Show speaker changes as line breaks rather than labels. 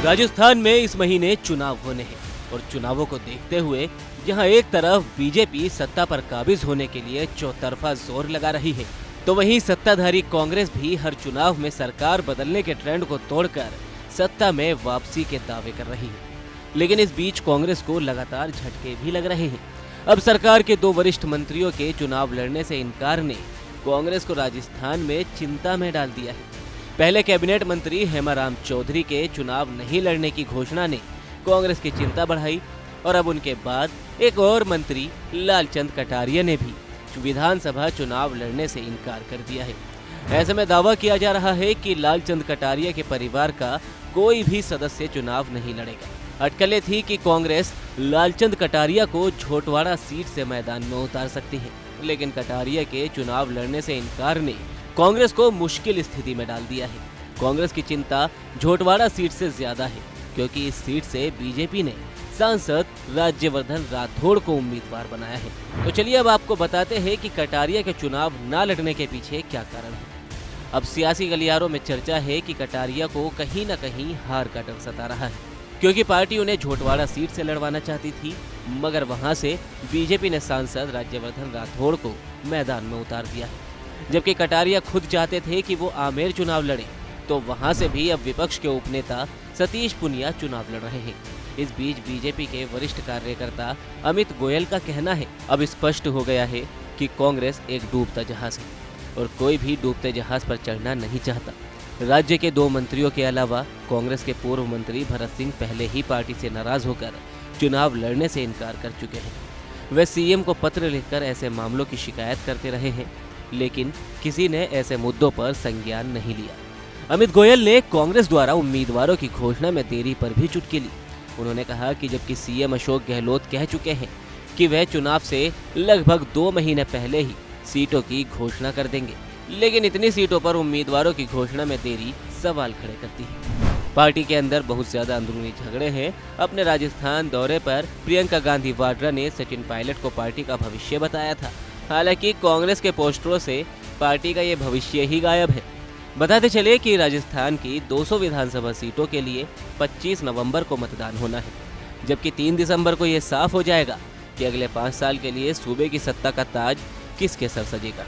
राजस्थान में इस महीने चुनाव होने हैं और चुनावों को देखते हुए जहां एक तरफ बीजेपी सत्ता पर काबिज होने के लिए चौतरफा जोर लगा रही है, तो वहीं सत्ताधारी कांग्रेस भी हर चुनाव में सरकार बदलने के ट्रेंड को तोड़कर सत्ता में वापसी के दावे कर रही है। लेकिन इस बीच कांग्रेस को लगातार झटके भी लग रहे हैं। अब सरकार के 2 वरिष्ठ मंत्रियों के चुनाव लड़ने से इनकार ने कांग्रेस को राजस्थान में चिंता में डाल दिया है। पहले कैबिनेट मंत्री हेमाराम चौधरी के चुनाव नहीं लड़ने की घोषणा ने कांग्रेस की चिंता बढ़ाई और अब उनके बाद एक और मंत्री लालचंद कटारिया ने भी विधानसभा चुनाव लड़ने से इनकार कर दिया है। ऐसे में दावा किया जा रहा है कि लालचंद कटारिया के परिवार का कोई भी सदस्य चुनाव नहीं लड़ेगा। अटकलें थी कि कांग्रेस लालचंद कटारिया को झोटवाड़ा सीट से मैदान में उतार सकती है, लेकिन कटारिया के चुनाव लड़ने से इनकार ने कांग्रेस को मुश्किल स्थिति में डाल दिया है। कांग्रेस की चिंता झोटवाड़ा सीट से ज्यादा है, क्योंकि इस सीट से बीजेपी ने सांसद राज्यवर्धन राठौड़ को उम्मीदवार बनाया है। तो चलिए अब आपको बताते हैं कि कटारिया के चुनाव न लड़ने के पीछे क्या कारण है। अब सियासी गलियारों में चर्चा है कि कटारिया को कहीं न कहीं हार का डर सता रहा है, क्योंकि पार्टी उन्हें झोटवाड़ा सीट से लड़वाना चाहती थी, मगर वहां से बीजेपी ने सांसद राज्यवर्धन राठौड़ को मैदान में उतार दिया है। जबकि कटारिया खुद चाहते थे कि वो आमेर चुनाव लड़े, तो वहां से भी अब विपक्ष के उपनेता सतीश पुनिया चुनाव लड़ रहे हैं। इस बीच बीजेपी के वरिष्ठ कार्यकर्ता अमित गोयल का कहना है, अब स्पष्ट हो गया है कि कांग्रेस एक डूबता जहाज है और कोई भी डूबते जहाज पर चढ़ना नहीं चाहता। राज्य के 2 मंत्रियों के अलावा कांग्रेस के पूर्व मंत्री भरत सिंह पहले ही पार्टी से नाराज होकर चुनाव लड़ने से इनकार कर चुके हैं। वे सीएम को पत्र लिखकर ऐसे मामलों की शिकायत करते रहे हैं, लेकिन किसी ने ऐसे मुद्दों पर संज्ञान नहीं लिया। अमित गोयल ने कांग्रेस द्वारा उम्मीदवारों की घोषणा में देरी पर भी चुटकी ली। उन्होंने कहा कि जबकि सीएम अशोक गहलोत कह चुके हैं कि वह चुनाव से लगभग 2 महीने पहले ही सीटों की घोषणा कर देंगे, लेकिन इतनी सीटों पर उम्मीदवारों की घोषणा में देरी सवाल खड़े करती है। पार्टी के अंदर बहुत ज्यादा अंदरूनी झगड़े हैं। अपने राजस्थान दौरे पर प्रियंका गांधी वाड्रा ने सचिन पायलट को पार्टी का भविष्य बताया था। हालांकि कांग्रेस के पोस्टरों से पार्टी का ये भविष्य ही गायब है। बताते चले कि राजस्थान की 200 विधानसभा सीटों के लिए 25 नवंबर को मतदान होना है, जबकि 3 दिसंबर को ये साफ हो जाएगा कि अगले 5 साल के लिए सूबे की सत्ता का ताज किसके सर सजेगा।